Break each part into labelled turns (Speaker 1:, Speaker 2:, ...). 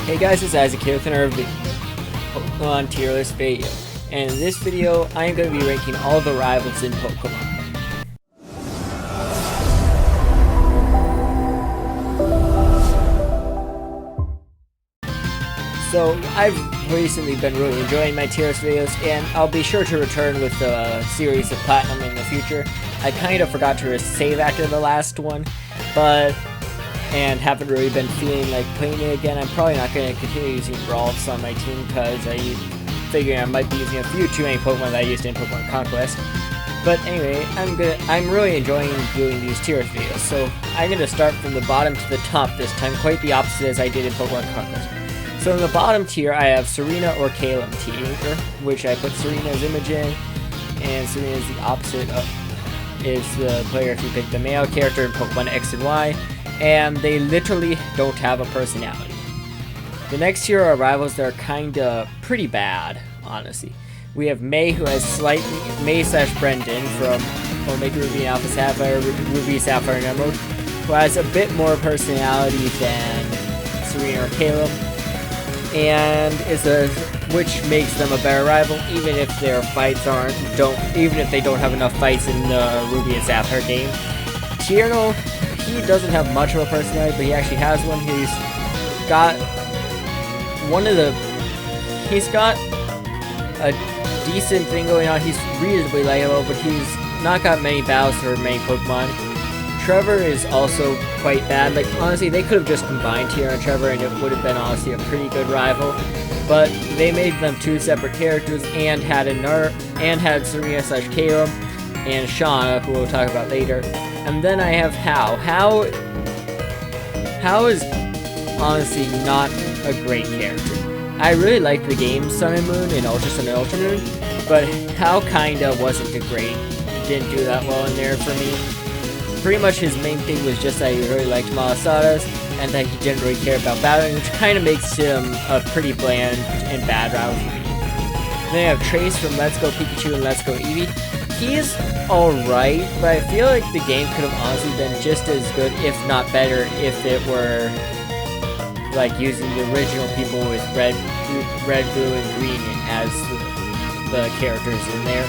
Speaker 1: Hey guys, it's Isaac here with another Pokemon tier list video, and in this video I am going to be ranking all the rivals in Pokemon. So I've recently been really enjoying my tier list videos, and I'll be sure to return with a series of Platinum in the future. I kind of forgot to save after the last one, and haven't really been feeling like playing it again. I'm probably not going to continue using Ralts on my team because I figure I might be using a few too many Pokemon that I used in Pokemon Conquest. But anyway, I'm really enjoying doing these tier list videos, so I'm going to start from the bottom to the top this time, quite the opposite as I did in Pokemon Conquest. So in the bottom tier, I have Serena or Caleb tier, which I put Serena's image in, and Serena is the opposite of, is the player if you pick the male character in Pokemon X and Y, and they literally don't have a personality. The next tier are rivals that are kinda pretty bad, honestly. We have May, who has slightly, May/Brendan from Omega Ruby and Alpha Sapphire, Ruby Sapphire and Emerald, who has a bit more personality than Serena or Caleb, and which makes them a better rival, even if their fights even if they don't have enough fights in the Ruby and Sapphire game. Tierno, he doesn't have much of a personality, but he actually has one. He's got a decent thing going on. He's reasonably likable, but he's not got many battles for many Pokemon. Trevor is also quite bad. Like, honestly, they could have just combined Tierno and Trevor, and it would have been honestly a pretty good rival. But they made them two separate characters and had Serena/Caleb and Shauna, who we'll talk about later. And then I have Hau. Hau is honestly not a great character. I really like the game Sun and Moon and Ultra Sun and Ultra Moon, but Hau kinda wasn't didn't do that well in there for me. Pretty much his main thing was just that he really liked Malasadas, and that he didn't really care about battling, which kind of makes him a pretty bland and bad rival for me. Then I have Trace from Let's Go Pikachu and Let's Go Eevee. He's alright, but I feel like the game could have honestly been just as good, if not better, if it were like using the original people with red, blue, and green as the characters in there.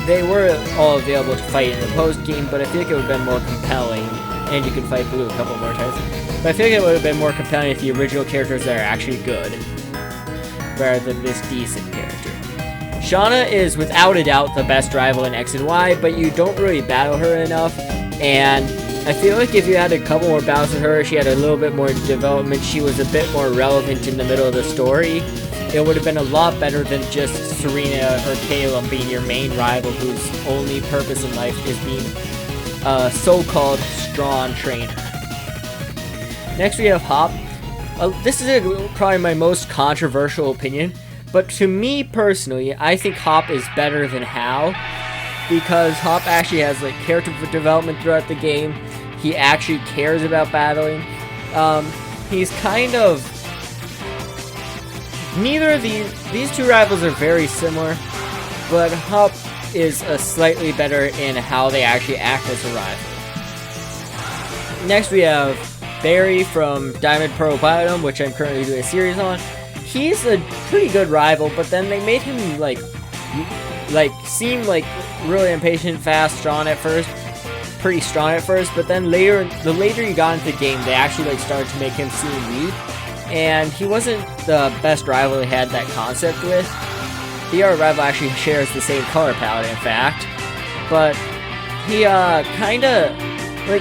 Speaker 1: They were all available to fight in the post-game, but I feel like it would have been more compelling, and you could fight blue a couple more times, but I feel like it would have been more compelling if the original characters are actually good, rather than this decent character. Shauna is without a doubt the best rival in X and Y, but you don't really battle her enough, and I feel like if you had a couple more battles with her, she had a little bit more development, she was a bit more relevant in the middle of the story, it would have been a lot better than just Serena or Caleb being your main rival whose only purpose in life is being a so-called strong trainer. Next we have Hop. This is probably my most controversial opinion, but to me personally, I think Hop is better than Hau, because Hop actually has like character development throughout the game. He actually cares about battling. He's kind of neither of these two rivals are very similar, but Hop is slightly better in how they actually act as a rival. Next we have Barry from Diamond Pearl Biodome, which I'm currently doing a series on. He's a pretty good rival, but then they made him seem like really impatient, fast, pretty strong at first, but then the later you got into the game, they actually started to make him seem weak, and he wasn't the best rival they had that concept with. The other rival actually shares the same color palette, in fact, but he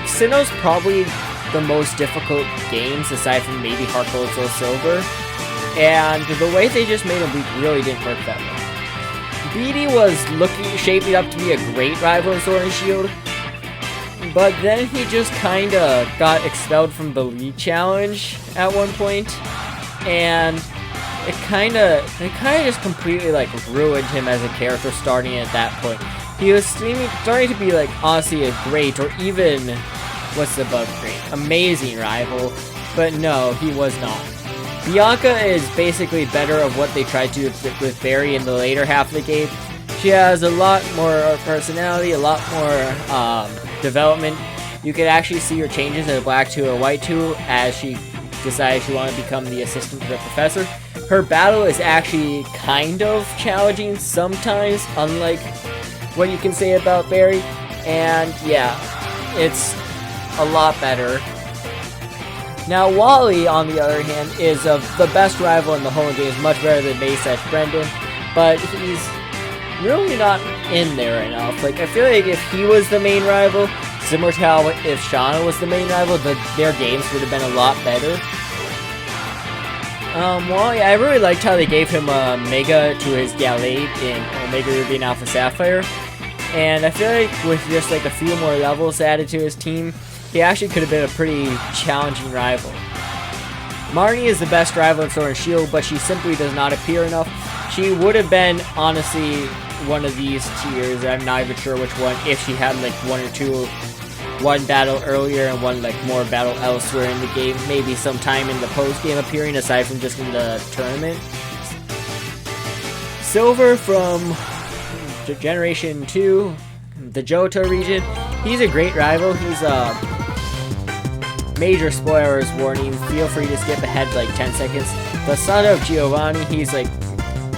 Speaker 1: Sinnoh's probably the most difficult games aside from maybe Heart Gold, Soul Silver, and the way they just made him weak really didn't work that well. Beatty was shaping up to be a great rival in Sword and Shield, but then he just kinda got expelled from the League Challenge at one point, and it kinda just completely ruined him as a character starting at that point. He was starting to be honestly a great, or even what's the above great, amazing rival, but no, he was not. Bianca is basically better of what they tried to do with Barry in the later half of the game. She has a lot more personality, a lot more development. You can actually see her changes in a black 2 or white 2 as she decides she wants to become the assistant to the professor. Her battle is actually kind of challenging sometimes, unlike what you can say about Barry. And yeah, it's a lot better. Now, Wally, on the other hand, is the best rival in the whole game. Is much better than May/Brendan, but he's really not in there enough. Like, I feel like if he was the main rival, similar to how if Shauna was the main rival, their games would have been a lot better. Wally, I really liked how they gave him a Mega to his Gallade in Omega Ruby and Alpha Sapphire. And I feel like with just like a few more levels added to his team, he actually could have been a pretty challenging rival. Marnie is the best rival in Sword and Shield, but she simply does not appear enough. She would have been, honestly, one of these tiers. I'm not even sure which one, if she had like one battle earlier and one like more battle elsewhere in the game, maybe sometime in the post-game appearing aside from just in the tournament. Silver from Generation 2, the Johto region, he's a great rival. He's a major spoilers warning, feel free to skip ahead like 10 seconds. The son of Giovanni, he's like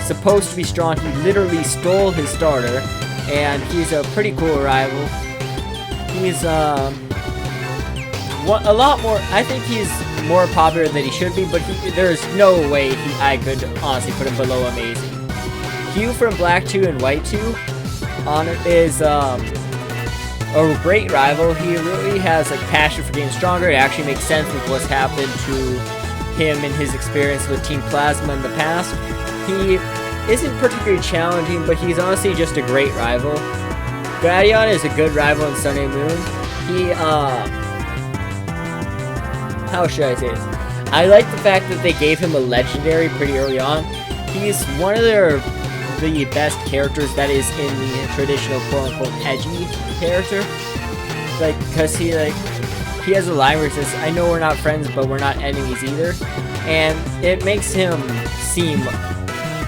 Speaker 1: supposed to be strong. He literally stole his starter, and he's a pretty cool rival. He's a lot more, I think he's more popular than he should be, but there's no way I could honestly put him below amazing. Hugh from Black 2 and White 2 is a great rival. He really has like passion for getting stronger. It actually makes sense with what's happened to him and his experience with Team Plasma in the past. He isn't particularly challenging, but he's honestly just a great rival. Gradion is a good rival in Sun and Moon. He, how should I say this? I like the fact that they gave him a legendary pretty early on. He's one of the best characters that is in the traditional quote-unquote edgy character. Like, because he has a line where it says, I know we're not friends, but we're not enemies either. And it makes him seem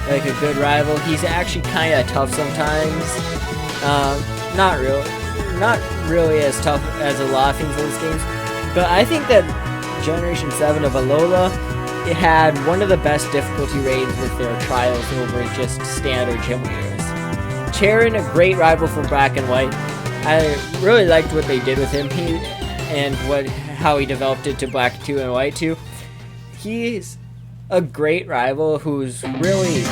Speaker 1: like a good rival. He's actually kind of tough sometimes. Not really as tough as a lot of things in this game. But I think that Generation 7 of Alola, it had one of the best difficulty ratings with their trials over just standard gym leaders. Charon, a great rival from Black and White. I really liked what they did with him and how he developed it to Black 2 and White 2. He's a great rival who's really,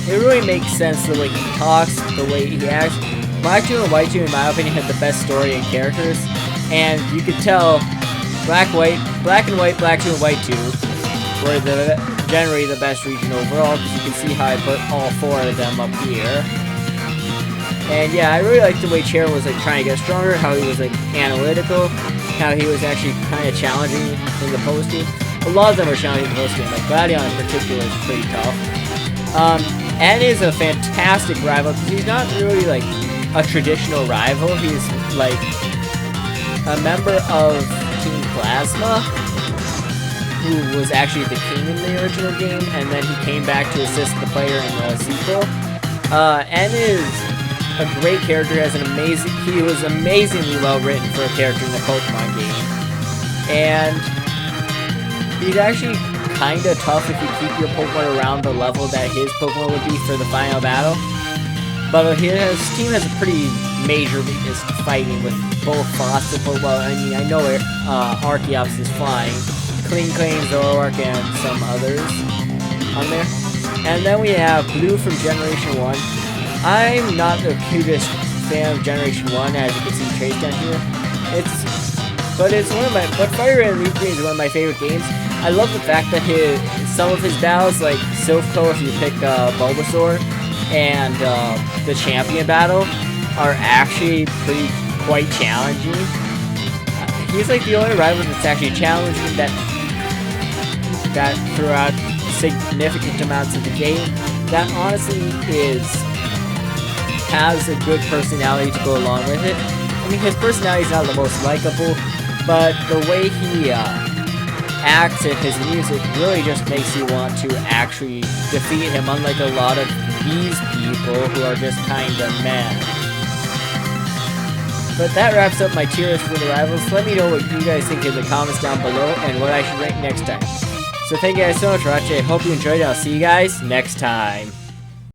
Speaker 1: it really makes sense the way he talks, the way he acts. Black 2 and White 2, in my opinion, had the best story and characters, and you could tell Black and White, Black 2 and White 2 were generally the best region overall, because you can see how I put all four of them up here. And yeah, I really liked the way Chair was like trying to get stronger, how he was like analytical, how he was actually kind of challenging in the post-game. A lot of them were challenging in the post-game, like Gladion in particular is pretty tough. Ed is a fantastic rival, because he's not really like a traditional rival. He's like a member of Team Plasma, who was actually the king in the original game, and then he came back to assist the player in the sequel. N is a great character, he was amazingly well written for a character in the Pokemon game. And he's actually kinda tough if you keep your Pokemon around the level that his Pokemon would be for the final battle. But his team has a pretty major weakness to fighting with both fossil Pokemon. I mean, I know Archeops is flying. Kling, Zoroark, and some others on there. And then we have Blue from Generation 1. I'm not the hugest fan of Generation 1, as you can see traced down here. But Fire Red Leaf Green is one of my favorite games. I love the fact that some of his battles, like Silph-Co if you pick Bulbasaur, and the champion battle, are actually quite challenging. He's like the only rival that's actually challenging that throughout significant amounts of the game, that honestly has a good personality to go along with it. I mean, his personality is not the most likable, but the way he acts and his music really just makes you want to actually defeat him, unlike a lot of these people who are just kinda meh. But that wraps up my tier list for the rivals. Let me know what you guys think in the comments down below and what I should rank next time. So thank you guys so much for watching. I hope you enjoyed it. I'll see you guys next time.